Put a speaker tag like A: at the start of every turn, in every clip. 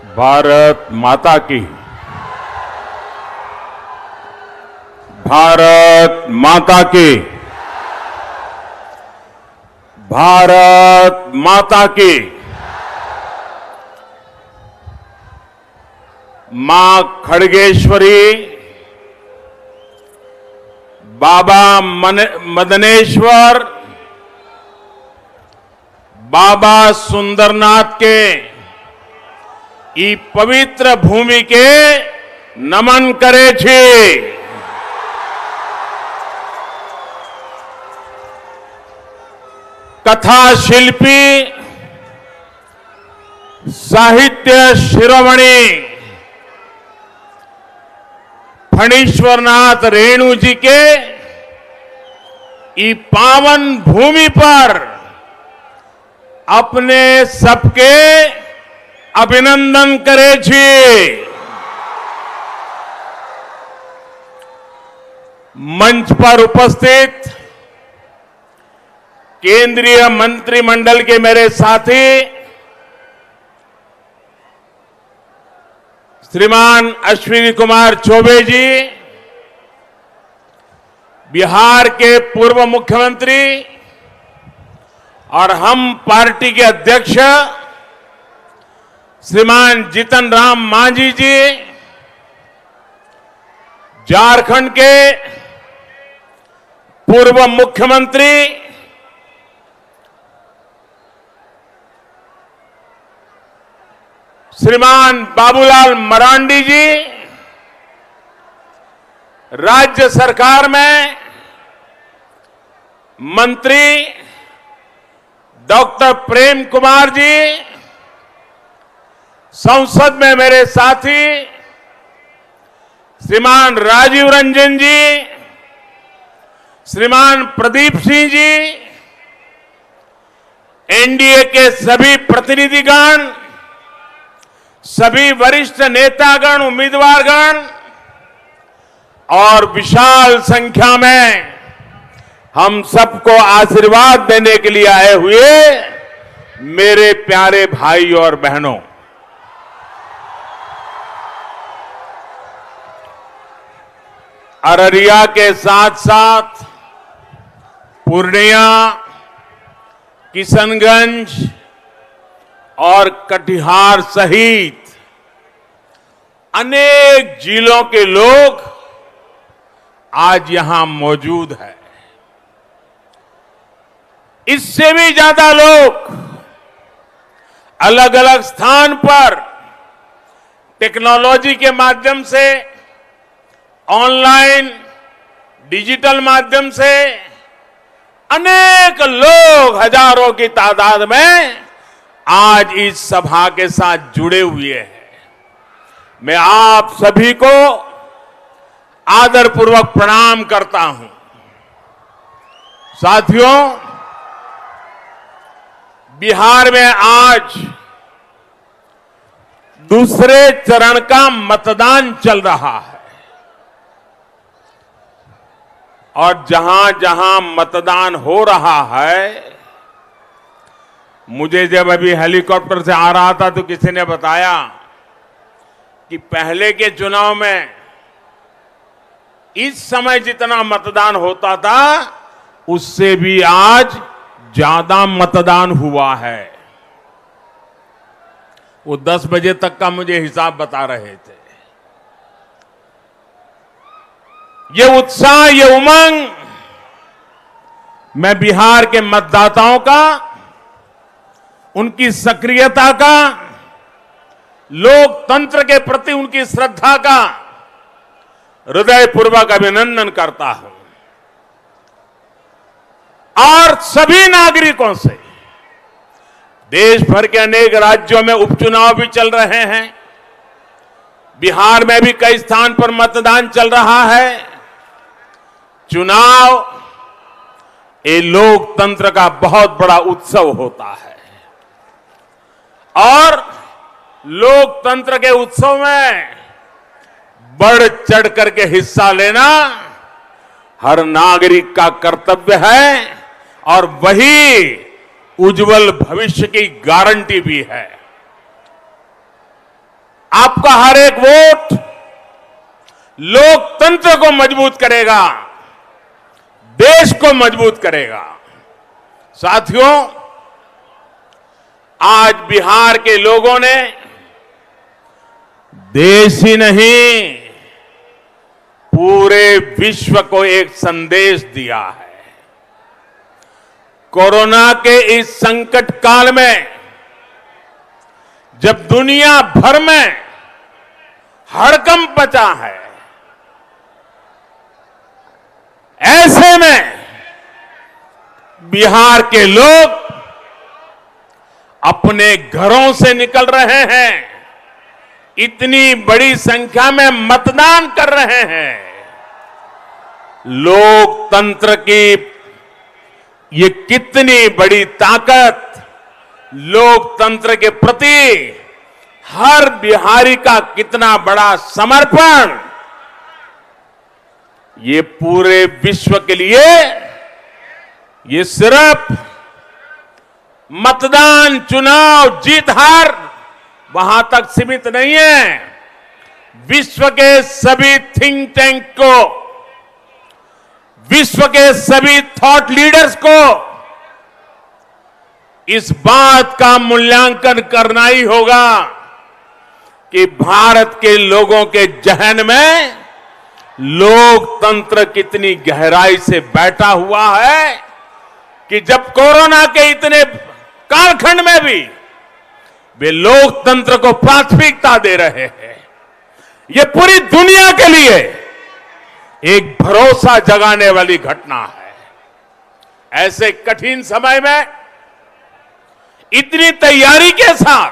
A: भारत माता की। भारत माता की। भारत माता की। मां खड़गेश्वरी, बाबा मदनेश्वर, बाबा सुंदरनाथ के ई पवित्र भूमि के नमन करे छे। कथा शिल्पी, साहित्य शिरोमणि फणीश्वरनाथ रेणु जी के ई पावन भूमि पर अपने सबके अभिनंदन करे छी। मंच पर उपस्थित केंद्रीय मंत्रिमंडल के मेरे साथी श्रीमान अश्विनी कुमार चौबे जी, बिहार के पूर्व मुख्यमंत्री और हम पार्टी के अध्यक्ष श्रीमान जीतन राम मांझी जी, झारखंड के पूर्व मुख्यमंत्री श्रीमान बाबूलाल मरांडी जी, राज्य सरकार में मंत्री डॉक्टर प्रेम कुमार जी, संसद में मेरे साथी श्रीमान राजीव रंजन जी, श्रीमान प्रदीप सिंह जी, एनडीए के सभी प्रतिनिधिगण, सभी वरिष्ठ नेतागण, उम्मीदवारगण और विशाल संख्या में हम सबको आशीर्वाद देने के लिए आए हुए मेरे प्यारे भाई और बहनों, अररिया के साथ साथ पूर्णिया, किशनगंज और कटिहार सहित अनेक जिलों के लोग आज यहां मौजूद हैं। इससे भी ज्यादा लोग अलग अलग स्थान पर टेक्नोलॉजी के माध्यम से, ऑनलाइन डिजिटल माध्यम से अनेक लोग हजारों की तादाद में आज इस सभा के साथ जुड़े हुए हैं। मैं आप सभी को आदरपूर्वक प्रणाम करता हूं। साथियों, बिहार में आज दूसरे चरण का मतदान चल रहा है और जहां जहां मतदान हो रहा है, मुझे जब अभी हेलीकॉप्टर से आ रहा था तो किसी ने बताया कि पहले के चुनाव में इस समय जितना मतदान होता था उससे भी आज ज्यादा मतदान हुआ है। वो 10 बजे तक का मुझे हिसाब बता रहे थे। ये उत्साह, ये उमंग मैं बिहार के मतदाताओं का, उनकी सक्रियता का, लोकतंत्र के प्रति उनकी श्रद्धा का हृदयपूर्वक अभिनंदन करता हूं और सभी नागरिकों से, देश भर के अनेक राज्यों में उपचुनाव भी चल रहे हैं, बिहार में भी कई स्थान पर मतदान चल रहा है। चुनाव ये लोकतंत्र का बहुत बड़ा उत्सव होता है और लोकतंत्र के उत्सव में बढ़ चढ़ करके हिस्सा लेना हर नागरिक का कर्तव्य है और वही उज्जवल भविष्य की गारंटी भी है। आपका हर एक वोट लोकतंत्र को मजबूत करेगा, देश को मजबूत करेगा। साथियों, आज बिहार के लोगों ने देश ही नहीं, पूरे विश्व को एक संदेश दिया है। कोरोना के इस संकट काल में जब दुनिया भर में हड़कंप मचा है, ऐसे में बिहार के लोग अपने घरों से निकल रहे हैं, इतनी बड़ी संख्या में मतदान कर रहे हैं। लोकतंत्र की ये कितनी बड़ी ताकत, लोकतंत्र के प्रति हर बिहारी का कितना बड़ा समर्पण, ये पूरे विश्व के लिए ये सिर्फ मतदान, चुनाव, जीत हार वहां तक सीमित नहीं है। विश्व के सभी थिंक टैंक को, विश्व के सभी थॉट लीडर्स को इस बात का मूल्यांकन करना ही होगा कि भारत के लोगों के जहन में लोकतंत्र कितनी गहराई से बैठा हुआ है कि जब कोरोना के इतने कालखंड में भी वे लोकतंत्र को प्राथमिकता दे रहे हैं। ये पूरी दुनिया के लिए एक भरोसा जगाने वाली घटना है। ऐसे कठिन समय में इतनी तैयारी के साथ,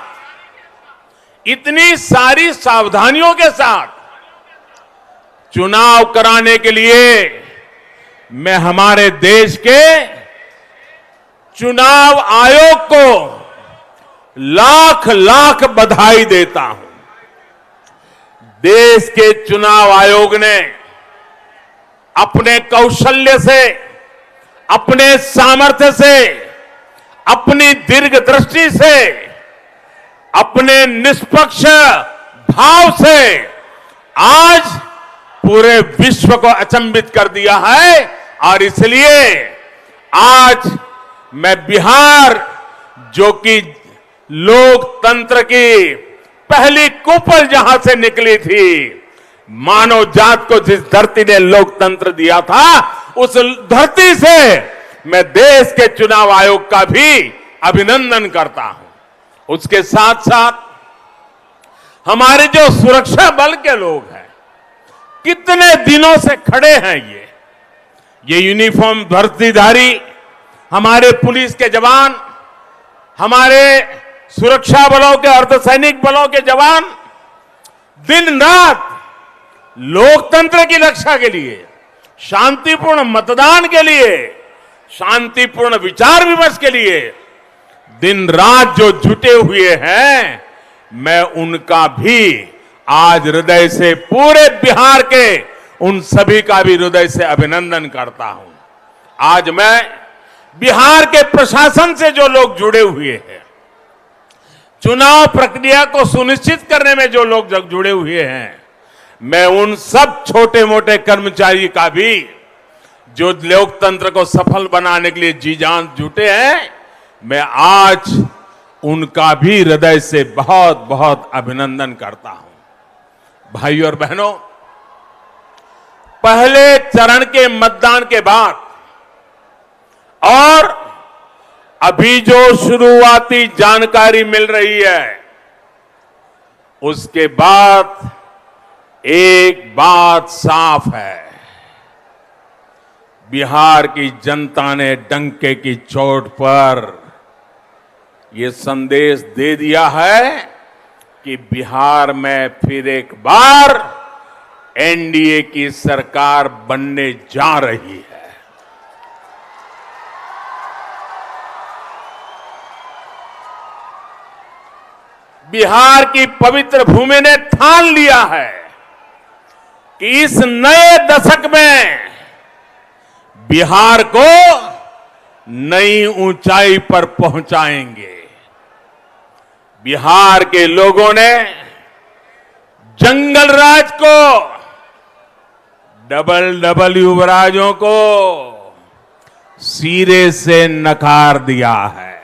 A: इतनी सारी सावधानियों के साथ चुनाव कराने के लिए मैं हमारे देश के चुनाव आयोग को लाख लाख बधाई देता हूं। देश के चुनाव आयोग ने अपने कौशल्य से, अपने सामर्थ्य से, अपनी दीर्घदृष्टि से, अपने निष्पक्ष भाव से आज पूरे विश्व को अचंभित कर दिया है। और इसलिए आज मैं बिहार, जो कि लोकतंत्र की पहली कुपल जहां से निकली थी, मानव जात को जिस धरती ने लोकतंत्र दिया था, उस धरती से मैं देश के चुनाव आयोग का भी अभिनंदन करता हूं। उसके साथ साथ हमारे जो सुरक्षा बल के लोग हैं, कितने दिनों से खड़े हैं, ये यूनिफॉर्म वर्दीधारी हमारे पुलिस के जवान, हमारे सुरक्षा बलों के, अर्धसैनिक बलों के जवान दिन रात लोकतंत्र की रक्षा के लिए, शांतिपूर्ण मतदान के लिए, शांतिपूर्ण विचार विमर्श के लिए दिन रात जो जुटे हुए हैं, मैं उनका भी आज हृदय से, पूरे बिहार के उन सभी का भी हृदय से अभिनंदन करता हूं। आज मैं बिहार के प्रशासन से जो लोग जुड़े हुए हैं, चुनाव प्रक्रिया को सुनिश्चित करने में जो लोग जुड़े हुए हैं, मैं उन सब छोटे मोटे कर्मचारी का भी, जो लोकतंत्र को सफल बनाने के लिए जी जान जुटे हैं, मैं आज उनका भी हृदय से बहुत बहुत अभिनंदन करता हूं। भाइयों और बहनों, पहले चरण के मतदान के बाद और अभी जो शुरुआती जानकारी मिल रही है, उसके बाद एक बात साफ है, बिहार की जनता ने डंके की चोट पर यह संदेश दे दिया है कि बिहार में फिर एक बार एनडीए की सरकार बनने जा रही है। बिहार की पवित्र भूमि ने ठान लिया है कि इस नए दशक में बिहार को नई ऊंचाई पर पहुंचाएंगे। बिहार के लोगों ने जंगल राज को, डबल डबल युवराजों को सिरे से नकार दिया है।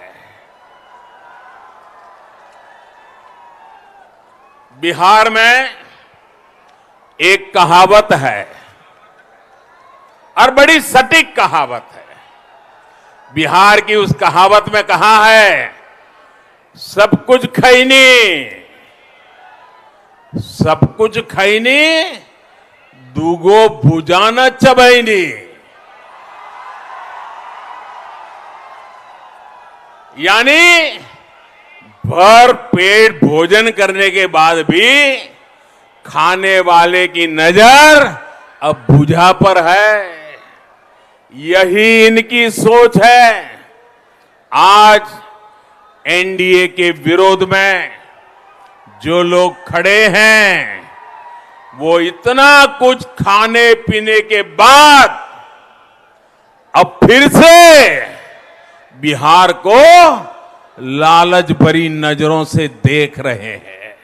A: बिहार में एक कहावत है और बड़ी सटीक कहावत है। बिहार की उस कहावत में कहा है, सब कुछ खैनी, सब कुछ खैनी, दूगो भुजाना चबैनी। यानी भर पेट भोजन करने के बाद भी खाने वाले की नजर अब भुजा पर है। यही इनकी सोच है। आज एनडीए के विरोध में जो लोग खड़े हैं, वो इतना कुछ खाने पीने के बाद अब फिर से बिहार को लालच भरी नजरों से देख रहे हैं।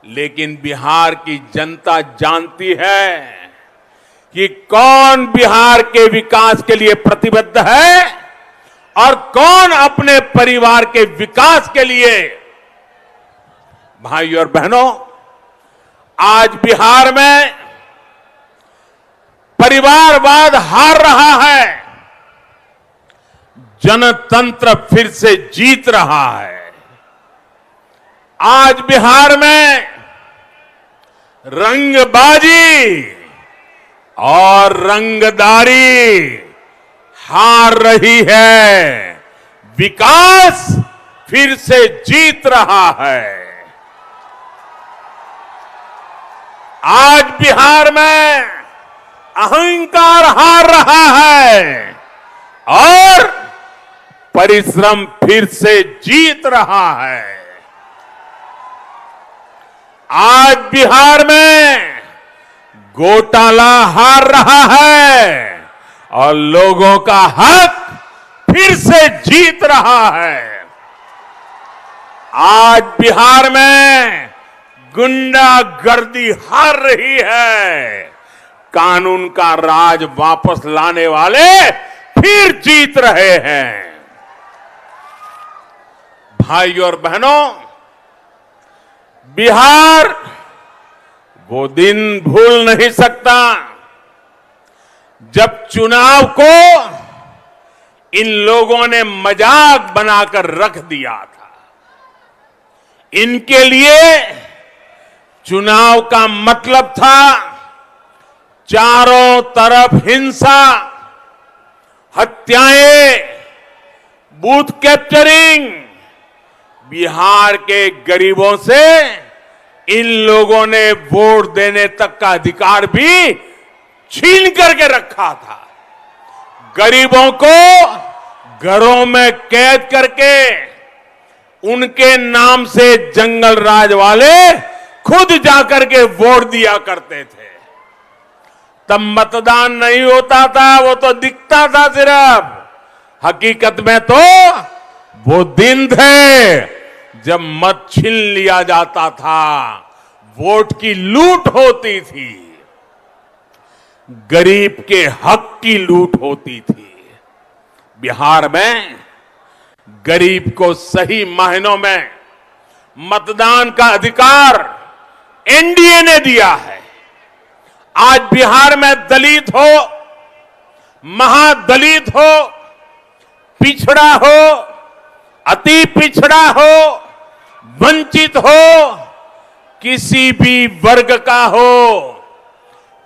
A: लेकिन बिहार की जनता जानती है कि कौन बिहार के विकास के लिए प्रतिबद्ध है और कौन अपने परिवार के विकास के लिए। भाइयों और बहनों, आज बिहार में परिवारवाद हार रहा है, जनतंत्र फिर से जीत रहा है। आज बिहार में रंगबाजी और रंगदारी हार रही है, विकास फिर से जीत रहा है। आज बिहार में अहंकार हार रहा है और परिश्रम फिर से जीत रहा है। आज बिहार में घोटाला हार रहा है और लोगों का हक फिर से जीत रहा है। आज बिहार में गुंडागर्दी हार रही है, कानून का राज वापस लाने वाले फिर जीत रहे हैं। भाइयों और बहनों, बिहार वो दिन भूल नहीं सकता जब चुनाव को इन लोगों ने मजाक बनाकर रख दिया था। इनके लिए चुनाव का मतलब था चारों तरफ हिंसा, हत्याएं, बूथ कैप्चरिंग। बिहार के गरीबों से इन लोगों ने वोट देने तक का अधिकार भी छीन करके रखा था। गरीबों को घरों में कैद करके उनके नाम से जंगल राज वाले खुद जाकर के वोट दिया करते थे। तब मतदान नहीं होता था, वो तो दिखता था सिर्फ। हकीकत में तो वो दिन थे जब मत छीन लिया जाता था, वोट की लूट होती थी, गरीब के हक की लूट होती थी। बिहार में गरीब को सही मायनों में मतदान का अधिकार एनडीए ने दिया है। आज बिहार में दलित हो, महादलित हो, पिछड़ा हो, अति पिछड़ा हो, वंचित हो, किसी भी वर्ग का हो,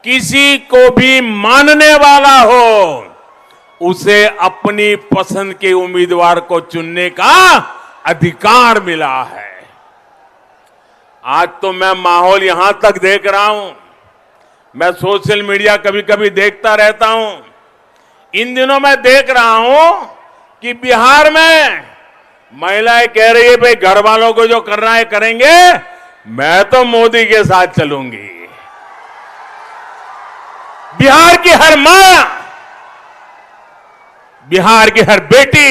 A: किसी को भी मानने वाला हो, उसे अपनी पसंद के उम्मीदवार को चुनने का अधिकार मिला है। आज तो मैं माहौल यहां तक देख रहा हूं, मैं सोशल मीडिया कभी कभी देखता रहता हूं। इन दिनों मैं देख रहा हूं कि बिहार में महिलाएं कह रही है, भाई घर वालों को जो करना है करेंगे, मैं तो मोदी के साथ चलूंगी। बिहार की हर मां, बिहार की हर बेटी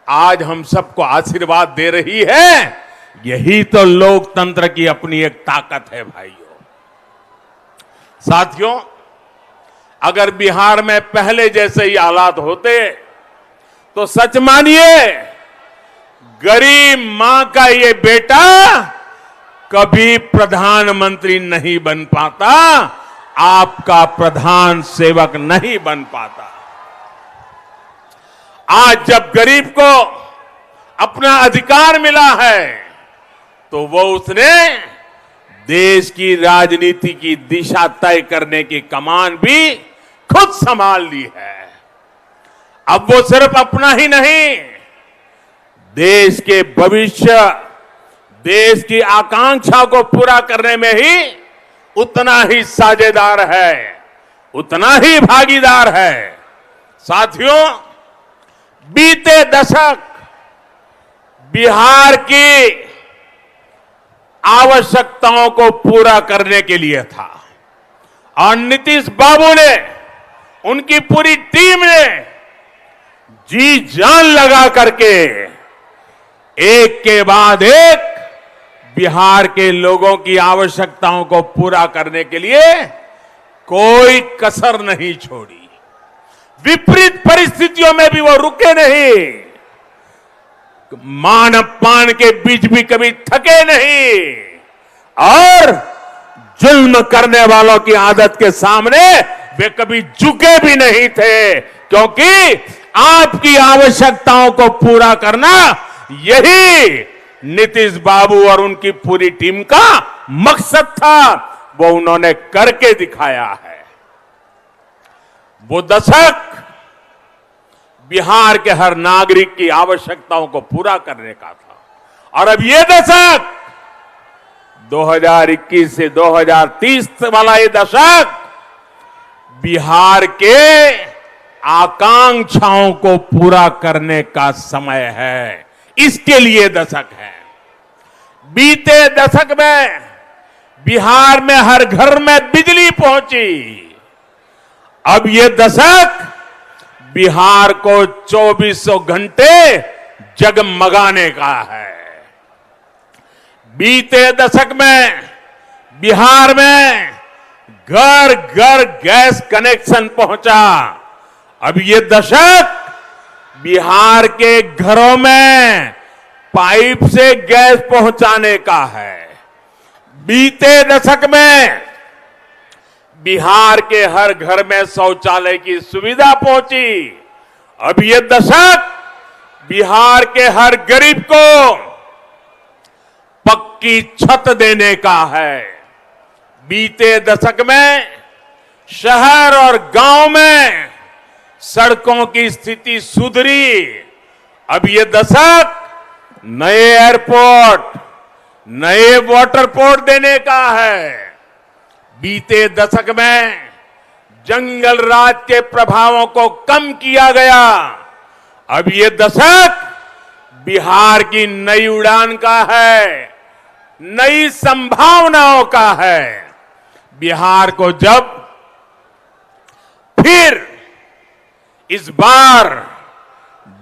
A: आज हम सबको आशीर्वाद दे रही है यही तो लोकतंत्र की अपनी एक ताकत है भाइयों। साथियों, अगर बिहार में पहले जैसे ही हालात होते तो सच मानिए गरीब मां का ये बेटा कभी प्रधानमंत्री नहीं बन पाता, आपका प्रधान सेवक नहीं बन पाता। आज जब गरीब को अपना अधिकार मिला है तो वो उसने देश की राजनीति की दिशा तय करने की कमान भी खुद संभाल ली है। अब वो सिर्फ अपना ही नहीं, देश के भविष्य, देश की आकांक्षा को पूरा करने में ही उतना ही साझेदार है, उतना ही भागीदार है। साथियों, बीते दशक बिहार की आवश्यकताओं को पूरा करने के लिए था और नीतीश बाबू ने, उनकी पूरी टीम ने जी जान लगा करके एक के बाद एक बिहार के लोगों की आवश्यकताओं को पूरा करने के लिए कोई कसर नहीं छोड़ी। विपरीत परिस्थितियों में भी वो रुके नहीं, मान अपमान के बीच भी कभी थके नहीं और जुल्म करने वालों की आदत के सामने वे कभी झुके भी नहीं थे, क्योंकि आपकी आवश्यकताओं को पूरा करना यही नीतीश बाबू और उनकी पूरी टीम का मकसद था। वो उन्होंने करके दिखाया है। वो दशक बिहार के हर नागरिक की आवश्यकताओं को पूरा करने का था और अब ये दशक 2021 से 2030 वाला ये दशक बिहार के आकांक्षाओं को पूरा करने का समय है। इसके लिए दशक है। बीते दशक में बिहार में हर घर में बिजली पहुंची। अब ये दशक बिहार को 2400 घंटे जगमगाने का है। बीते दशक में बिहार में घर घर गैस कनेक्शन पहुंचा। अब ये दशक बिहार के घरों में पाइप से गैस पहुंचाने का है। बीते दशक में बिहार के हर घर में शौचालय की सुविधा पहुंची। अब ये दशक बिहार के हर गरीब को पक्की छत देने का है। बीते दशक में शहर और गांव में सड़कों की स्थिति सुधरी। अब ये दशक नए एयरपोर्ट, नए वाटर पोर्ट देने का है। बीते दशक में जंगल राज के प्रभावों को कम किया गया। अब ये दशक बिहार की नई उड़ान का है, नई संभावनाओं का है। बिहार को जब फिर इस बार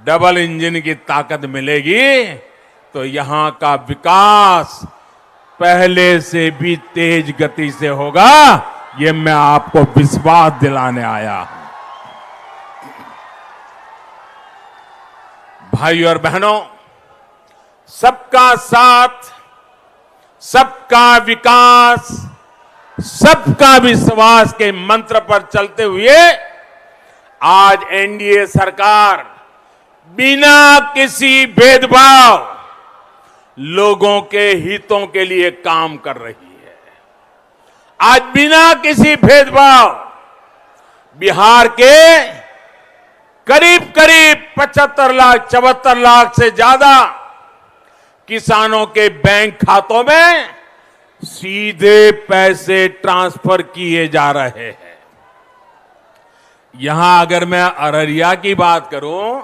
A: डबल इंजन की ताकत मिलेगी तो यहां का विकास पहले से भी तेज गति से होगा। ये मैं आपको विश्वास दिलाने आया हूं। भाइयों और बहनों, सबका साथ, सबका विकास, सबका विश्वास के मंत्र पर चलते हुए आज एनडीए सरकार बिना किसी भेदभाव लोगों के हितों के लिए काम कर रही है। आज बिना किसी भेदभाव बिहार के करीब करीब 75 लाख 74 लाख से ज्यादा किसानों के बैंक खातों में सीधे पैसे ट्रांसफर किए जा रहे हैं। यहां अगर मैं अररिया की बात करूं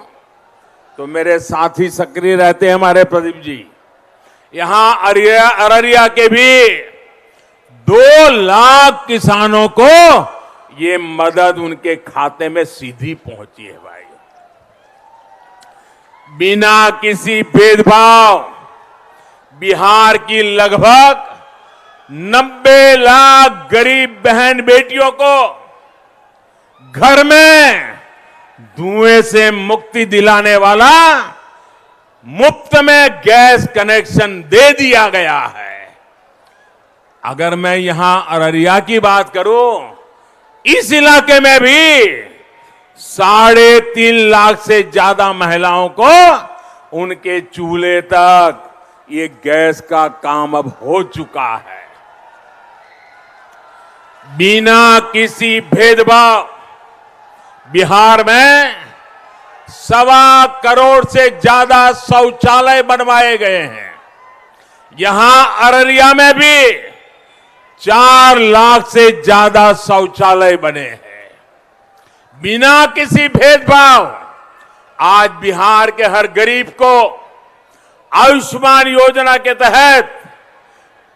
A: तो मेरे साथी सक्रिय रहते हैं हमारे प्रदीप जी। यहां अररिया के भी 2 लाख किसानों को ये मदद उनके खाते में सीधी पहुंची है भाई। बिना किसी भेदभाव, बिहार की लगभग 90 लाख गरीब बहन बेटियों को घर में धुएं से मुक्ति दिलाने वाला मुफ्त में गैस कनेक्शन दे दिया गया है। अगर मैं यहां अररिया की बात करूं, इस इलाके में भी 3.5 लाख से ज्यादा महिलाओं को उनके चूल्हे तक ये गैस का काम अब हो चुका है। बिना किसी भेदभाव बिहार में 1.25 करोड़ से ज्यादा शौचालय बनवाए गए हैं। यहां अररिया में भी 4 लाख से ज्यादा शौचालय बने हैं। बिना किसी भेदभाव आज बिहार के हर गरीब को आयुष्मान योजना के तहत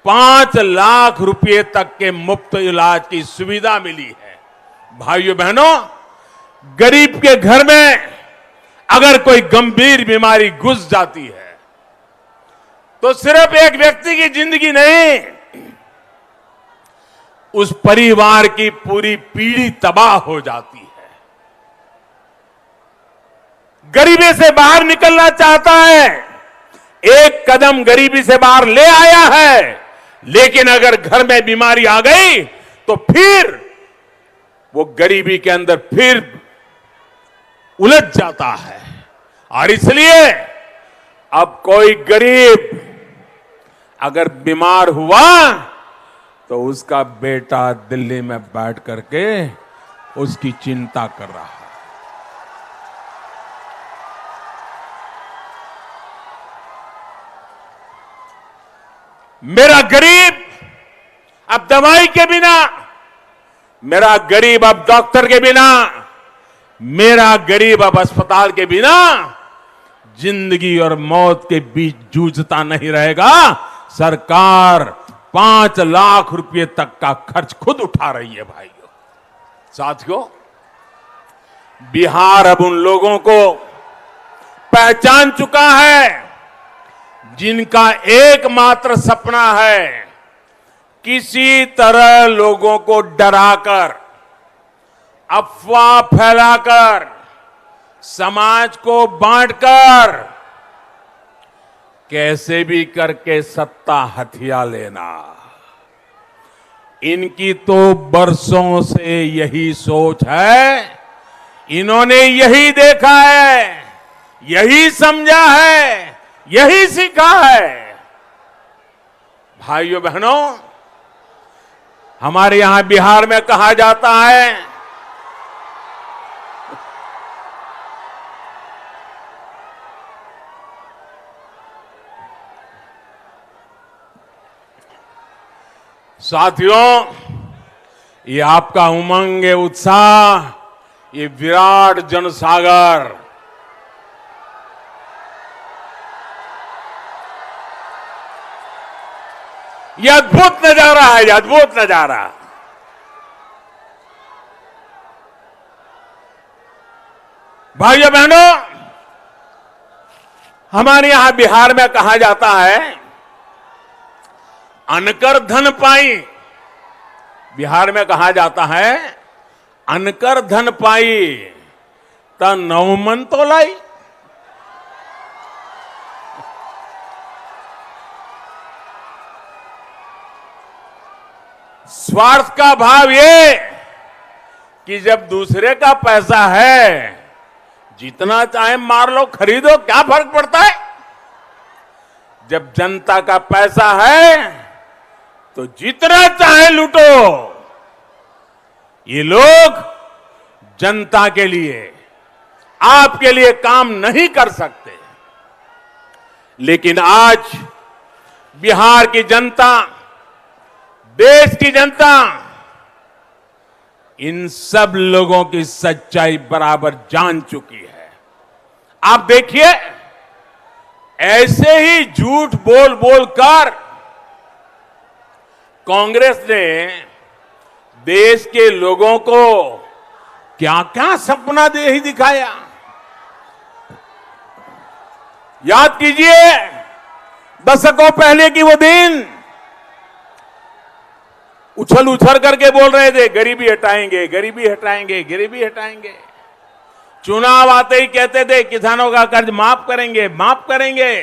A: 5 लाख रुपए तक के मुफ्त इलाज की सुविधा मिली है। भाइयों बहनों, गरीब के घर में अगर कोई गंभीर बीमारी घुस जाती है तो सिर्फ एक व्यक्ति की जिंदगी नहीं, उस परिवार की पूरी पीढ़ी तबाह हो जाती है। गरीबी से बाहर निकलना चाहता है, एक कदम गरीबी से बाहर ले आया है, लेकिन अगर घर में बीमारी आ गई तो फिर वो गरीबी के अंदर फिर उलझ जाता है। और इसलिए अब कोई गरीब अगर बीमार हुआ तो उसका बेटा दिल्ली में बैठ करके उसकी चिंता कर रहा है। मेरा गरीब अब दवाई के बिना, मेरा गरीब अब डॉक्टर के बिना, मेरा गरीब अब अस्पताल के बिना जिंदगी और मौत के बीच जूझता नहीं रहेगा। सरकार 5 लाख रुपए तक का खर्च खुद उठा रही है। भाइयों साथियों, बिहार अब उन लोगों को पहचान चुका है जिनका एकमात्र सपना है किसी तरह लोगों को डराकर, अफवाह फैलाकर, समाज को बांटकर कैसे भी करके सत्ता हथिया लेना। इनकी तो बरसों से यही सोच है। इन्होंने यही देखा है, यही समझा है, यही सीखा है। भाइयों बहनों, हमारे यहां बिहार में कहा जाता है साथियों, ये आपका उमंग, ये उत्साह, ये विराट जनसागर, ये अद्भुत नजारा है, ये अद्भुत नजारा। भाइयों बहनों, हमारे यहां बिहार में कहा जाता है अनकर धन पाई। बिहार में कहा जाता है अनकर धन पाई त 9 मन तो लाई। स्वार्थ का भाव ये कि जब दूसरे का पैसा है, जितना चाहे मार लो, खरीदो, क्या फर्क पड़ता है। जब जनता का पैसा है तो जितना चाहे लूटो। ये लोग जनता के लिए, आपके लिए काम नहीं कर सकते। लेकिन आज बिहार की जनता, देश की जनता इन सब लोगों की सच्चाई बराबर जान चुकी है। आप देखिए, ऐसे ही झूठ बोल बोल कर कांग्रेस ने देश के लोगों को क्या क्या सपना दे ही दिखाया। याद कीजिए, दशकों पहले की वो दिन उछल उछल करके बोल रहे थे गरीबी हटाएंगे, गरीबी हटाएंगे, गरीबी हटाएंगे। चुनाव आते ही कहते थे किसानों का कर्ज माफ करेंगे, माफ करेंगे।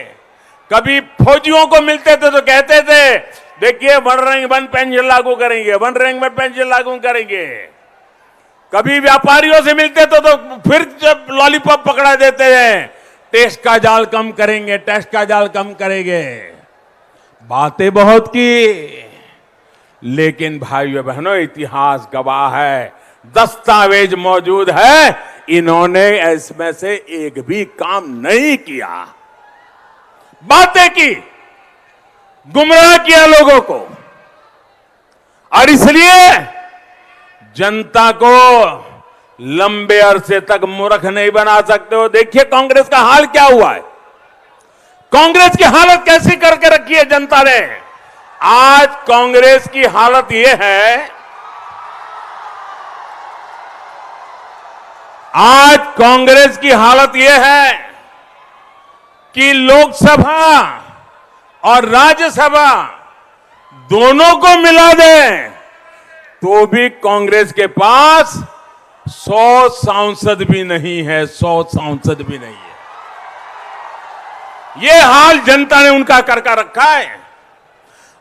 A: कभी फौजियों को मिलते थे तो कहते थे देखिए वन रैंक वन पेंशन लागू करेंगे, वन रैंक वन पेंशन लागू करेंगे। कभी व्यापारियों से मिलते थे तो फिर जब लॉलीपॉप पकड़ा देते हैं, टैक्स का जाल कम करेंगे, टैक्स का जाल कम करेंगे। बातें बहुत की, लेकिन भाइयों बहनों इतिहास गवाह है, दस्तावेज मौजूद है, इन्होंने इसमें से एक भी काम नहीं किया। बातें की, गुमराह किया लोगों को, और इसलिए जनता को लंबे अरसे तक मूर्ख नहीं बना सकते हो। देखिए कांग्रेस का हाल क्या हुआ है, कांग्रेस की हालत कैसी करके रखी है जनता ने। आज कांग्रेस की हालत यह है, आज कांग्रेस की हालत यह है कि लोकसभा और राज्यसभा दोनों को मिला दें तो भी कांग्रेस के पास 100 सांसद भी नहीं है, 100 सांसद भी नहीं है। ये हाल जनता ने उनका करके रखा है,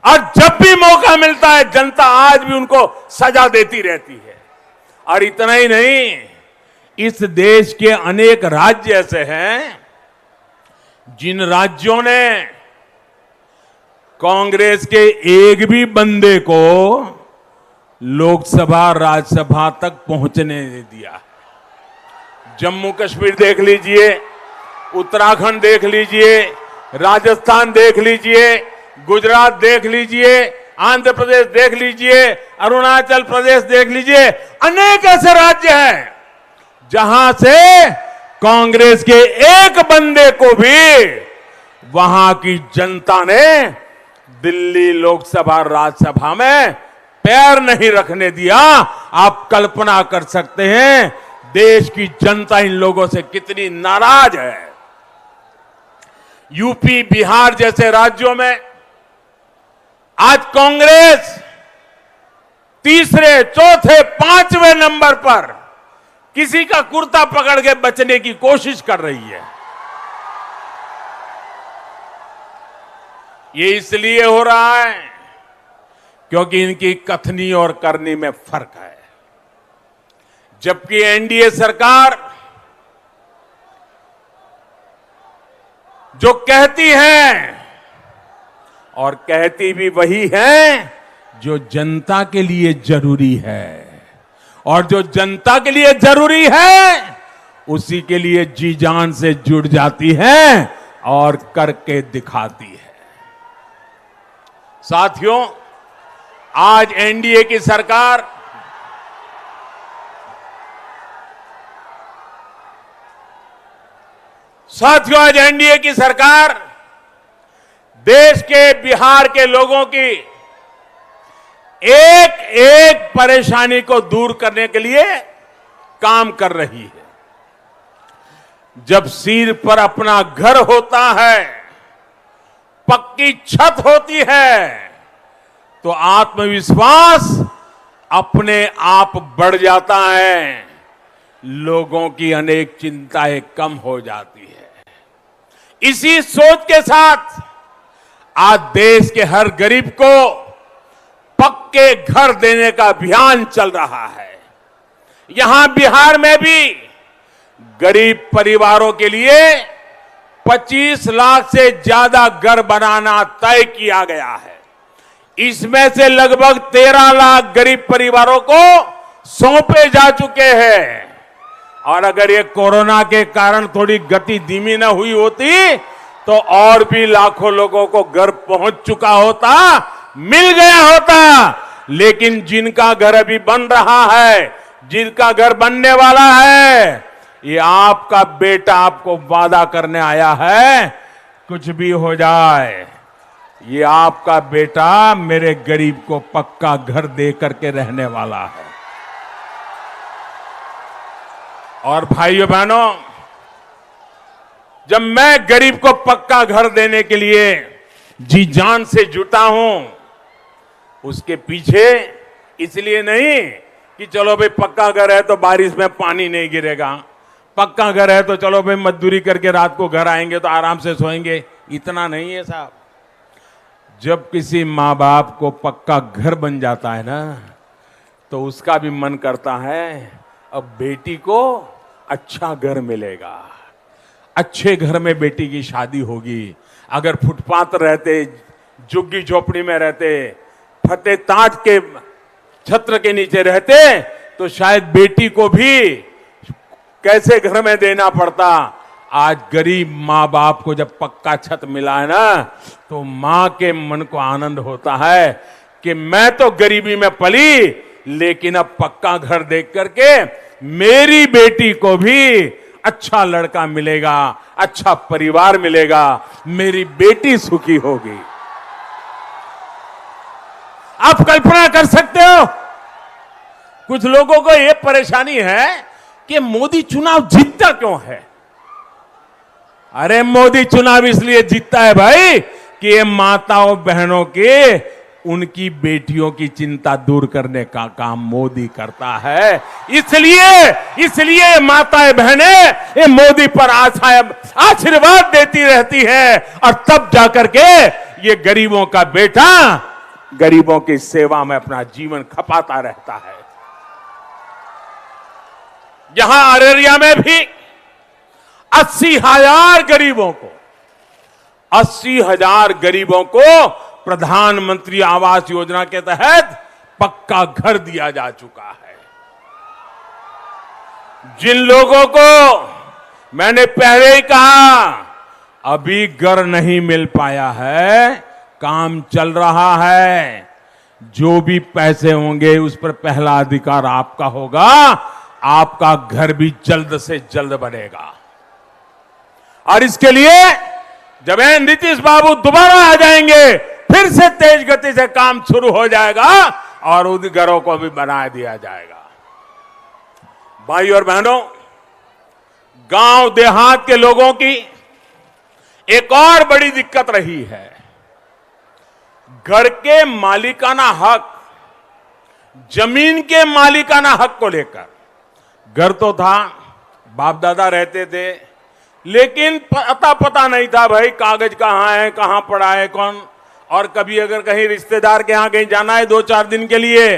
A: और जब भी मौका मिलता है जनता आज भी उनको सजा देती रहती है। और इतना ही नहीं, इस देश के अनेक राज्य ऐसे हैं जिन राज्यों ने कांग्रेस के एक भी बंदे को लोकसभा राज्यसभा तक पहुंचने नहीं दिया। जम्मू कश्मीर देख लीजिए, उत्तराखंड देख लीजिए, राजस्थान देख लीजिए, गुजरात देख लीजिए, आंध्र प्रदेश देख लीजिए, अरुणाचल प्रदेश देख लीजिए। अनेक ऐसे राज्य हैं जहां से कांग्रेस के एक बंदे को भी वहां की जनता ने दिल्ली लोकसभा राज्यसभा में पैर नहीं रखने दिया। आप कल्पना कर सकते हैं देश की जनता इन लोगों से कितनी नाराज है। यूपी, बिहार जैसे राज्यों में आज कांग्रेस तीसरे, चौथे, पांचवें नंबर पर किसी का कुर्ता पकड़ के बचने की कोशिश कर रही है। ये इसलिए हो रहा है क्योंकि इनकी कथनी और करनी में फर्क है। जबकि एनडीए सरकार जो कहती है, और कहती भी वही है जो जनता के लिए जरूरी है, और जो जनता के लिए जरूरी है उसी के लिए जी जान से जुड़ जाती है और करके दिखाती है। साथियों, आज एनडीए की सरकार आज एनडीए की सरकार देश के, बिहार के लोगों की एक एक परेशानी को दूर करने के लिए काम कर रही है। जब सिर पर अपना घर होता है, पक्की छत होती है, तो आत्मविश्वास अपने आप बढ़ जाता है, लोगों की अनेक चिंताएं कम हो जाती है। इसी सोच के साथ आज देश के हर गरीब को पक्के घर देने का अभियान चल रहा है। यहां बिहार में भी गरीब परिवारों के लिए 25 लाख से ज्यादा घर बनाना तय किया गया है। इसमें से लगभग 13 लाख गरीब परिवारों को सौंपे जा चुके हैं। और अगर ये कोरोना के कारण थोड़ी गति धीमी न हुई होती तो और भी लाखों लोगों को घर पहुंच चुका होता, मिल गया होता। लेकिन जिनका घर अभी बन रहा है, जिनका घर बनने वाला है, ये आपका बेटा आपको वादा करने आया है, कुछ भी हो जाए ये आपका बेटा मेरे गरीब को पक्का घर दे करके रहने वाला है। और भाइयों बहनों, जब मैं गरीब को पक्का घर देने के लिए जी जान से जुटा हूं, उसके पीछे इसलिए नहीं कि चलो भाई पक्का घर है तो बारिश में पानी नहीं गिरेगा, पक्का घर है तो चलो भाई मजदूरी करके रात को घर आएंगे तो आराम से सोएंगे, इतना नहीं है साहब। जब किसी माँ बाप को पक्का घर बन जाता है ना, तो उसका भी मन करता है अब बेटी को अच्छा घर मिलेगा, अच्छे घर में बेटी की शादी होगी। अगर फुटपाथ रहते, झुग्गी झोपड़ी में रहते, फतेह ताज के छत्र के नीचे रहते, तो शायद बेटी को भी कैसे घर में देना पड़ता। आज गरीब माँ बाप को जब पक्का छत मिला है ना, तो माँ के मन को आनंद होता है कि मैं तो गरीबी में पली, लेकिन अब पक्का घर देख करके मेरी बेटी को भी अच्छा लड़का मिलेगा, अच्छा परिवार मिलेगा, मेरी बेटी सुखी होगी। आप कल्पना कर सकते हो, कुछ लोगों को यह परेशानी है कि मोदी चुनाव जीतता क्यों है। अरे मोदी चुनाव इसलिए जीतता है भाई कि ये माताओं बहनों के, उनकी बेटियों की चिंता दूर करने का काम मोदी करता है। इसलिए माताएं बहनें ये मोदी पर आशीर्वाद देती रहती है, और तब जाकर के ये गरीबों का बेटा गरीबों की सेवा में अपना जीवन खपाता रहता है। यहां अररिया में भी 80,000 गरीबों को प्रधानमंत्री आवास योजना के तहत पक्का घर दिया जा चुका है। जिन लोगों को मैंने पहले ही कहा अभी घर नहीं मिल पाया है, काम चल रहा है, जो भी पैसे होंगे उस पर पहला अधिकार आपका होगा, आपका घर भी जल्द से जल्द बनेगा। और इसके लिए जब नीतीश बाबू दोबारा आ जाएंगे, फिर से तेज गति से काम शुरू हो जाएगा और उन घरों को भी बना दिया जाएगा। भाई और बहनों, गांव देहात के लोगों की एक और बड़ी दिक्कत रही है, घर के मालिकाना हक, जमीन के मालिकाना हक को लेकर। घर तो था, बाप दादा रहते थे, लेकिन पता नहीं था भाई कागज कहां है, कहां पड़ा है, कौन। और कभी अगर कहीं रिश्तेदार के यहां कहीं जाना है 2-4 दिन के लिए,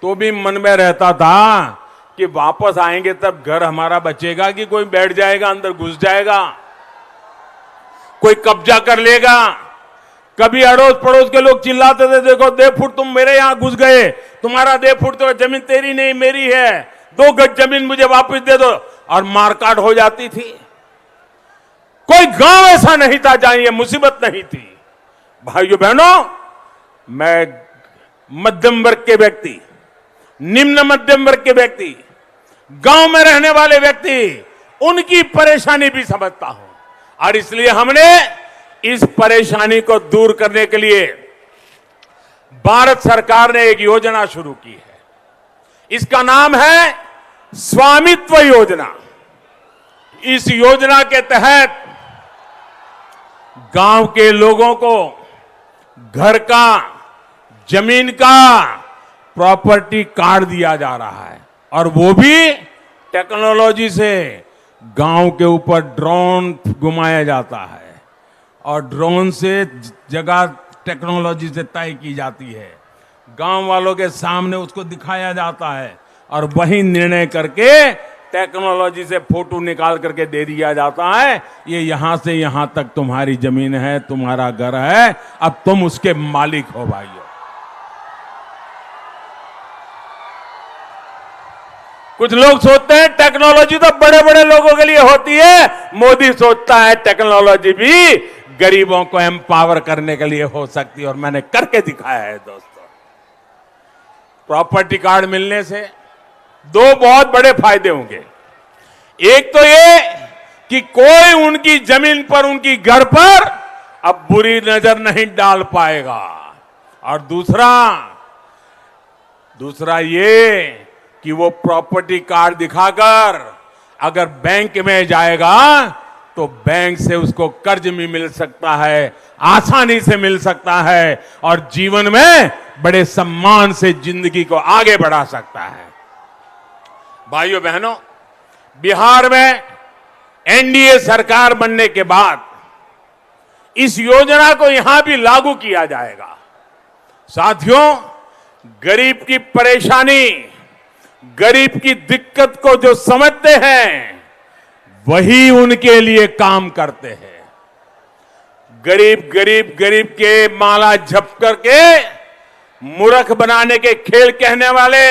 A: तो भी मन में रहता था कि वापस आएंगे तब घर हमारा बचेगा कि कोई बैठ जाएगा, अंदर घुस जाएगा, कोई कब्जा कर लेगा। कभी अड़ोस पड़ोस के लोग चिल्लाते थे, देखो 2 फुट तुम मेरे यहां घुस गए, तुम्हारा 2 फुट तो जमीन तेरी नहीं मेरी है, 2 गज जमीन मुझे वापस दे दो, और मारकाट हो जाती थी। कोई गांव ऐसा नहीं था जहां ये मुसीबत नहीं थी। भाइयों बहनों, मैं मध्यम वर्ग के व्यक्ति, निम्न मध्यम वर्ग के व्यक्ति, गांव में रहने वाले व्यक्ति, उनकी परेशानी भी समझता हूं, और इसलिए हमने इस परेशानी को दूर करने के लिए भारत सरकार ने एक योजना शुरू की है। इसका नाम है स्वामित्व योजना। इस योजना के तहत गांव के लोगों को घर का, जमीन का प्रॉपर्टी कार्ड दिया जा रहा है, और वो भी टेक्नोलॉजी से। गांव के ऊपर ड्रोन घुमाया जाता है, और ड्रोन से जगह टेक्नोलॉजी से तय की जाती है, गांव वालों के सामने उसको दिखाया जाता है, और वही निर्णय करके टेक्नोलॉजी से फोटो निकाल करके दे दिया जाता है, ये यहां से यहां तक तुम्हारी जमीन है, तुम्हारा घर है, अब तुम उसके मालिक हो। भाइयों, कुछ लोग सोचते हैं टेक्नोलॉजी तो बड़े बड़े लोगों के लिए होती है, मोदी सोचता है टेक्नोलॉजी भी गरीबों को एम्पावर करने के लिए हो सकती है, और मैंने करके दिखाया है। दोस्तों, प्रॉपर्टी कार्ड मिलने से 2 बहुत बड़े फायदे होंगे। एक तो ये कि कोई उनकी जमीन पर, उनकी घर पर अब बुरी नजर नहीं डाल पाएगा, और दूसरा ये कि वो प्रॉपर्टी कार्ड दिखाकर अगर बैंक में जाएगा तो बैंक से उसको कर्ज भी मिल सकता है, आसानी से मिल सकता है और जीवन में बड़े सम्मान से जिंदगी को आगे बढ़ा सकता है। भाइयों बहनों, बिहार में एनडीए सरकार बनने के बाद इस योजना को यहां भी लागू किया जाएगा। साथियों, गरीब की परेशानी, गरीब की दिक्कत को जो समझते हैं वही उनके लिए काम करते हैं। गरीब के माला झप करके मूर्ख बनाने के खेल कहने वाले,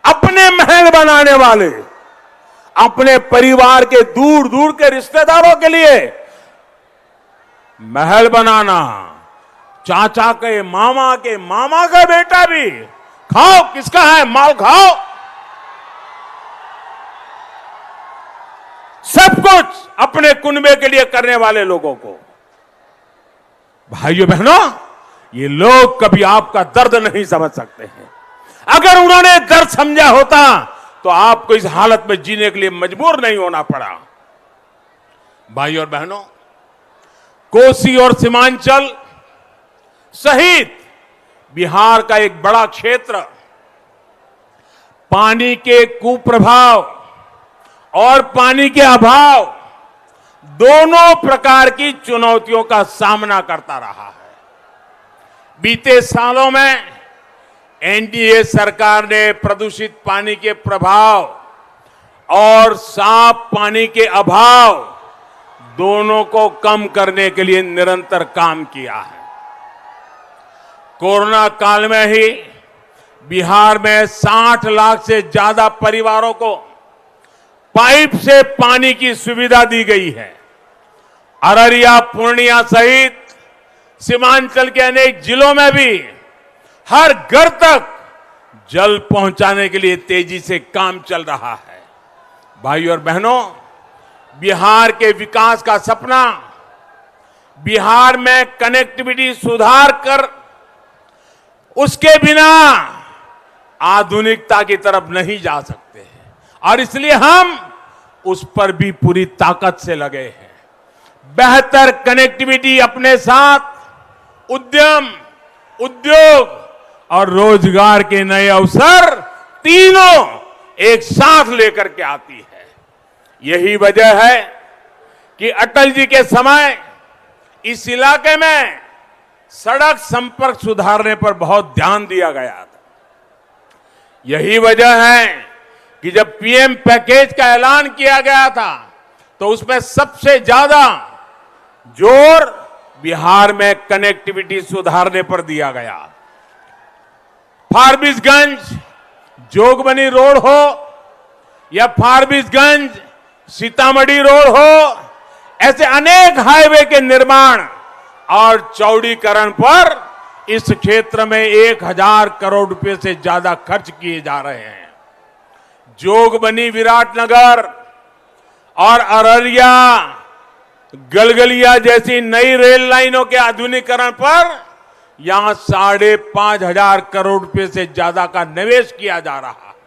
A: अपने महल बनाने वाले, अपने परिवार के दूर दूर के रिश्तेदारों के लिए महल बनाना, चाचा के मामा का बेटा भी, खाओ किसका है माल खाओ, सब कुछ अपने कुनबे के लिए करने वाले लोगों को, भाइयों बहनों, ये लोग कभी आपका दर्द नहीं समझ सकते हैं। अगर उन्होंने दर्द समझा होता तो आपको इस हालत में जीने के लिए मजबूर नहीं होना पड़ा। भाइयों और बहनों, कोसी और सीमांचल सहित बिहार का एक बड़ा क्षेत्र पानी के कुप्रभाव और पानी के अभाव दोनों प्रकार की चुनौतियों का सामना करता रहा है। बीते सालों में एनडीए सरकार ने प्रदूषित पानी के प्रभाव और साफ पानी के अभाव दोनों को कम करने के लिए निरंतर काम किया है। कोरोना काल में ही बिहार में 60 लाख से ज्यादा परिवारों को पाइप से पानी की सुविधा दी गई है। अररिया, पूर्णिया सहित सीमांचल के अनेक जिलों में भी हर घर तक जल पहुंचाने के लिए तेजी से काम चल रहा है। भाइयों और बहनों, बिहार के विकास का सपना, बिहार में कनेक्टिविटी सुधार कर उसके बिना आधुनिकता की तरफ नहीं जा सकते हैं और इसलिए हम उस पर भी पूरी ताकत से लगे हैं। बेहतर कनेक्टिविटी अपने साथ उद्यम, उद्योग और रोजगार के नए अवसर तीनों एक साथ लेकर के आती है। यही वजह है कि अटल जी के समय इस इलाके में सड़क संपर्क सुधारने पर बहुत ध्यान दिया गया था। यही वजह है कि जब पीएम पैकेज का ऐलान किया गया था तो उसमें सबसे ज्यादा जोर बिहार में कनेक्टिविटी सुधारने पर दिया गया। फारबिसगंज जोगबनी रोड हो या फारबिसगंज सीतामढ़ी रोड हो, ऐसे अनेक हाईवे के निर्माण और चौड़ीकरण पर इस क्षेत्र में 1000 करोड़ रुपए से ज्यादा खर्च किए जा रहे हैं। जोगबनी, विराटनगर और अररिया, गलगलिया जैसी नई रेल लाइनों के आधुनिकीकरण पर यहां 5,500 करोड़ रुपए से ज्यादा का निवेश किया जा रहा है।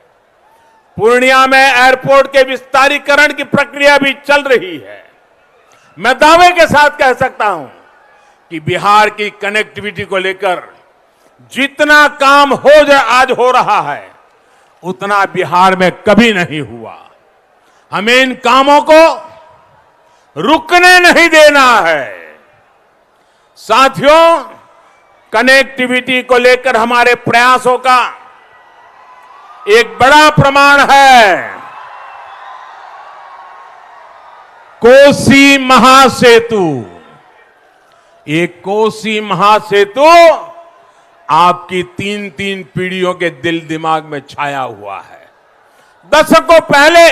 A: पूर्णिया में एयरपोर्ट के विस्तारीकरण की प्रक्रिया भी चल रही है। मैं दावे के साथ कह सकता हूं कि बिहार की कनेक्टिविटी को लेकर जितना काम आज हो रहा है उतना बिहार में कभी नहीं हुआ। हमें इन कामों को रुकने नहीं देना है। साथियों, कनेक्टिविटी को लेकर हमारे प्रयासों का एक बड़ा प्रमाण है कोसी महासेतु। एक कोसी महासेतु आपकी 3-3 पीढ़ियों के दिल दिमाग में छाया हुआ है। दशकों पहले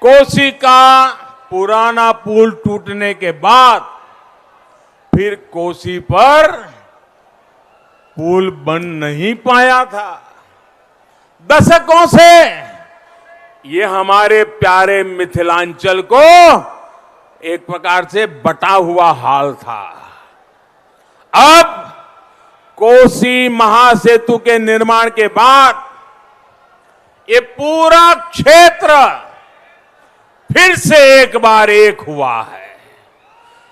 A: कोसी का पुराना पुल टूटने के बाद फिर कोसी पर पुल बन नहीं पाया था। दशकों से ये हमारे प्यारे मिथिलांचल को एक प्रकार से बटा हुआ हाल था। अब कोसी महासेतु के निर्माण के बाद ये पूरा क्षेत्र फिर से एक बार एक हुआ है।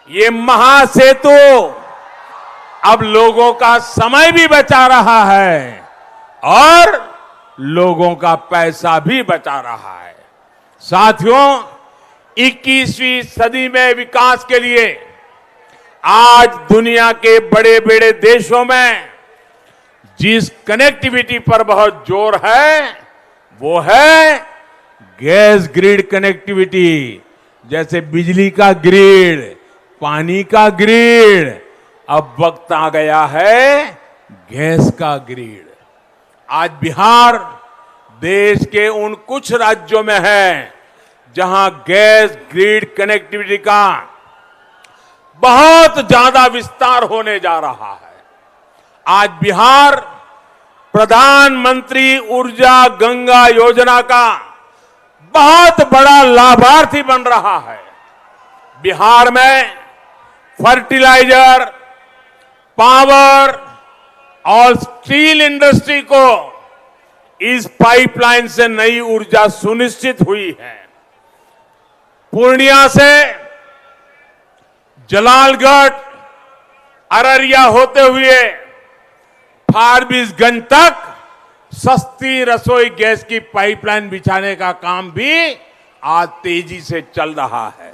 A: ये महासेतु अब लोगों का समय भी बचा रहा है और लोगों का पैसा भी बचा रहा है। साथियों, 21वीं सदी में विकास के लिए आज दुनिया के बड़े बड़े देशों में जिस कनेक्टिविटी पर बहुत जोर है वो है गैस ग्रिड कनेक्टिविटी। जैसे बिजली का ग्रिड, पानी का ग्रिड, अब वक्त आ गया है गैस का ग्रिड। आज बिहार देश के उन कुछ राज्यों में है जहां गैस ग्रिड कनेक्टिविटी का बहुत ज्यादा विस्तार होने जा रहा है। आज बिहार प्रधानमंत्री ऊर्जा गंगा योजना का बहुत बड़ा लाभार्थी बन रहा है। बिहार में फर्टिलाइजर, पावर और स्टील इंडस्ट्री को इस पाइपलाइन से नई ऊर्जा सुनिश्चित हुई है। पूर्णिया से जलालगढ़, अररिया होते हुए फारबिसगंज तक सस्ती रसोई गैस की पाइपलाइन बिछाने का काम भी आज तेजी से चल रहा है।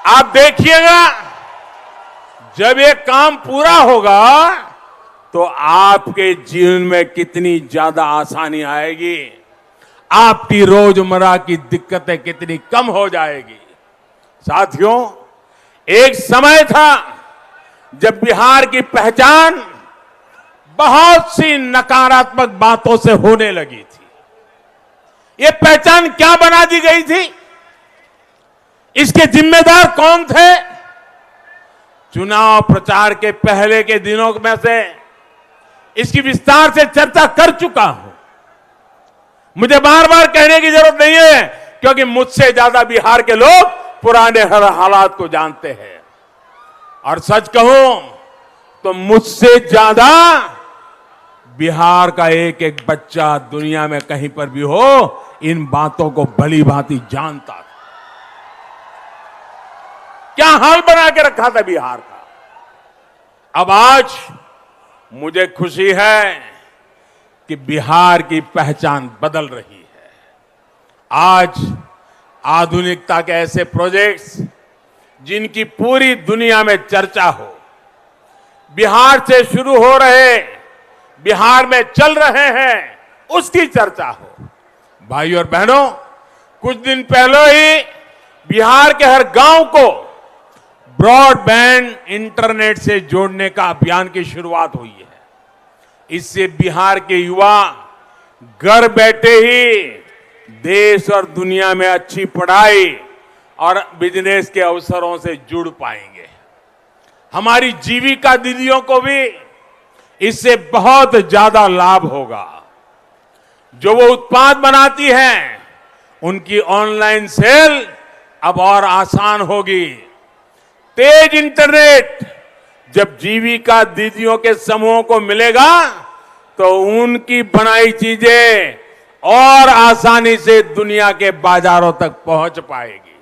A: आप देखिएगा, जब ये काम पूरा होगा तो आपके जीवन में कितनी ज्यादा आसानी आएगी, आपकी रोजमर्रा की दिक्कतें कितनी कम हो जाएगी। साथियों, एक समय था जब बिहार की पहचान बहुत सी नकारात्मक बातों से होने लगी थी। ये पहचान क्या बना दी गई थी? इसके जिम्मेदार कौन थे? चुनाव प्रचार के पहले के दिनों में से इसकी विस्तार से चर्चा कर चुका हूं। मुझे बार बार कहने की जरूरत नहीं है, क्योंकि मुझसे ज्यादा बिहार के लोग पुराने हर हालात को जानते हैं। और सच कहूं तो मुझसे ज्यादा बिहार का एक एक बच्चा दुनिया में कहीं पर भी हो इन बातों को भली भांति जानता था। क्या हाल बना के रखा था बिहार का। अब आज मुझे खुशी है कि बिहार की पहचान बदल रही है। आज आधुनिकता के ऐसे प्रोजेक्ट्स जिनकी पूरी दुनिया में चर्चा हो, बिहार से शुरू हो रहे, बिहार में चल रहे हैं, उसकी चर्चा हो। भाइयों और बहनों, कुछ दिन पहले ही बिहार के हर गांव को ब्रॉडबैंड इंटरनेट से जोड़ने का अभियान की शुरुआत हुई है। इससे बिहार के युवा घर बैठे ही देश और दुनिया में अच्छी पढ़ाई और बिजनेस के अवसरों से जुड़ पाएंगे। हमारी जीविका दीदियों को भी इससे बहुत ज्यादा लाभ होगा। जो वो उत्पाद बनाती हैं, उनकी ऑनलाइन सेल अब और आसान होगी। तेज इंटरनेट जब जीविका दीदियों के समूहों को मिलेगा तो उनकी बनाई चीजें और आसानी से दुनिया के बाजारों तक पहुंच पाएगी।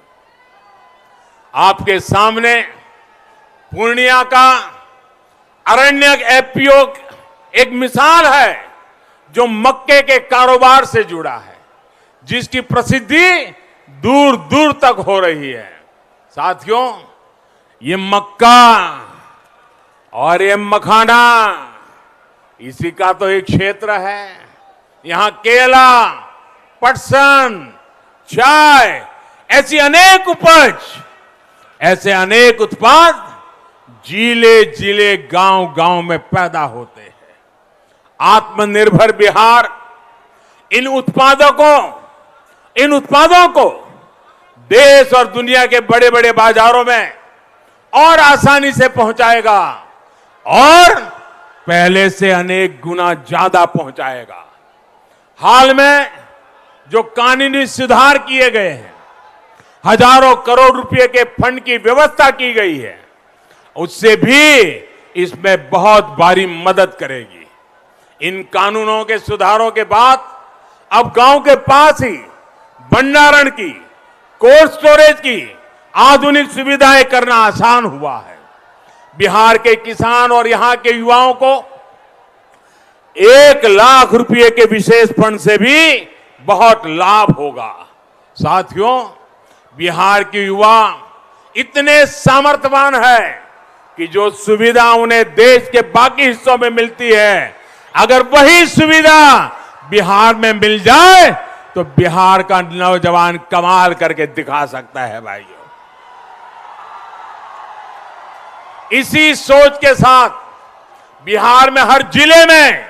A: आपके सामने पूर्णिया का अरण्यक एफपीओ एक मिसाल है जो मक्के के कारोबार से जुड़ा है, जिसकी प्रसिद्धि दूर दूर तक हो रही है। साथियों, ये मक्का और ये मखाना इसी का तो एक क्षेत्र है। यहां केला, पटसन, चाय, ऐसी अनेक उपज, ऐसे अनेक उत्पाद जिले जिले गांव गांव में पैदा होते हैं। आत्मनिर्भर बिहार इन उत्पादों को देश और दुनिया के बड़े बड़े बाजारों में और आसानी से पहुंचाएगा और पहले से अनेक गुना ज्यादा पहुंचाएगा। हाल में जो कानूनी सुधार किए गए हैं, हजारों करोड़ रुपए के फंड की व्यवस्था की गई है, उससे भी इसमें बहुत भारी मदद करेगी। इन कानूनों के सुधारों के बाद अब गांव के पास ही भंडारण की, कोल्ड स्टोरेज की आधुनिक सुविधाएं करना आसान हुआ है। बिहार के किसान और यहां के युवाओं को 1 लाख रुपए के विशेष फंड से भी बहुत लाभ होगा। साथियों, बिहार के युवा इतने सामर्थ्यवान है कि जो सुविधा उन्हें देश के बाकी हिस्सों में मिलती है, अगर वही सुविधा बिहार में मिल जाए तो बिहार का नौजवान कमाल करके दिखा सकता है भाइयों। इसी सोच के साथ बिहार में हर जिले में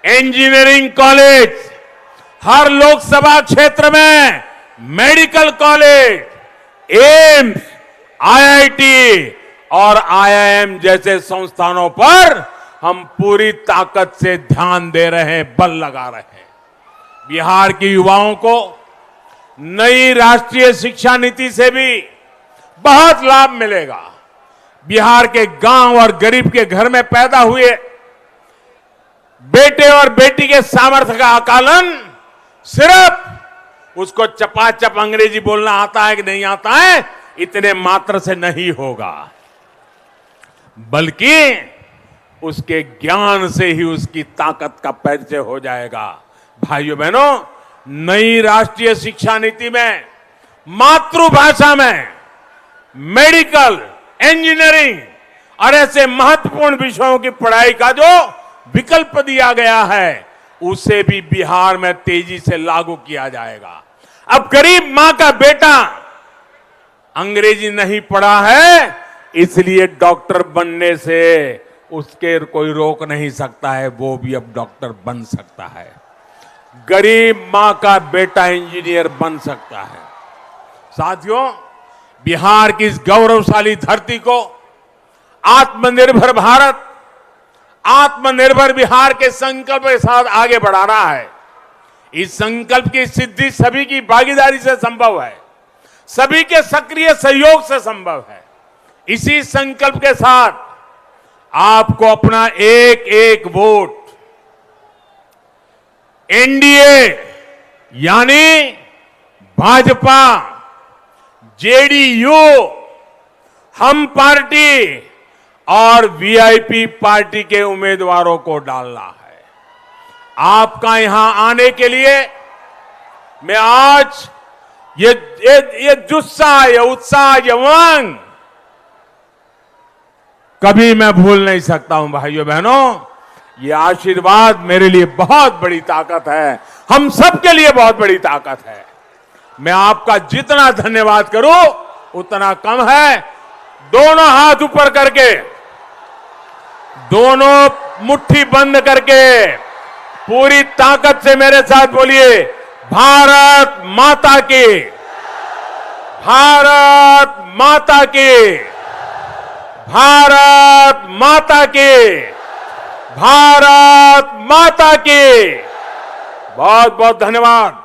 A: इंजीनियरिंग कॉलेज, हर लोकसभा क्षेत्र में मेडिकल कॉलेज, एम्स, आईआईटी और आईआईएम जैसे संस्थानों पर हम पूरी ताकत से ध्यान दे रहे हैं, बल लगा रहे हैं। बिहार के युवाओं को नई राष्ट्रीय शिक्षा नीति से भी बहुत लाभ मिलेगा। बिहार के गांव और गरीब के घर में पैदा हुए बेटे और बेटी के सामर्थ्य का आकलन सिर्फ उसको चपाचप अंग्रेजी बोलना आता है कि नहीं आता है, इतने मात्र से नहीं होगा, बल्कि उसके ज्ञान से ही उसकी ताकत का परिचय हो जाएगा। भाइयों बहनों, नई राष्ट्रीय शिक्षा नीति में मातृभाषा में मेडिकल, इंजीनियरिंग और ऐसे महत्वपूर्ण विषयों की पढ़ाई का जो विकल्प दिया गया है, उसे भी बिहार में तेजी से लागू किया जाएगा। अब गरीब मां का बेटा अंग्रेजी नहीं पढ़ा है, इसलिए डॉक्टर बनने से उसके कोई रोक नहीं सकता है, वो भी अब डॉक्टर बन सकता है। गरीब मां का बेटा इंजीनियर बन सकता है। साथियों, बिहार की इस गौरवशाली धरती को आत्मनिर्भर भारत, आत्मनिर्भर बिहार के संकल्प के साथ आगे बढ़ाना है। इस संकल्प की सिद्धि सभी की भागीदारी से संभव है, सभी के सक्रिय सहयोग से संभव है। इसी संकल्प के साथ आपको अपना एक एक वोट एनडीए यानी भाजपा, जेडीयू, हम पार्टी और वीआईपी पार्टी के उम्मीदवारों को डालना है। आपका यहां आने के लिए मैं आज ये जुस्सा, ये उत्साह, ये उमंग कभी मैं भूल नहीं सकता हूं। भाइयों बहनों, ये आशीर्वाद मेरे लिए बहुत बड़ी ताकत है, हम सबके लिए बहुत बड़ी ताकत है। मैं आपका जितना धन्यवाद करूं उतना कम है। दोनों हाथ ऊपर करके, दोनों मुट्ठी बंद करके पूरी ताकत से मेरे साथ बोलिए, भारत माता की, भारत माता की, भारत माता की, भारत माता की। बहुत बहुत धन्यवाद।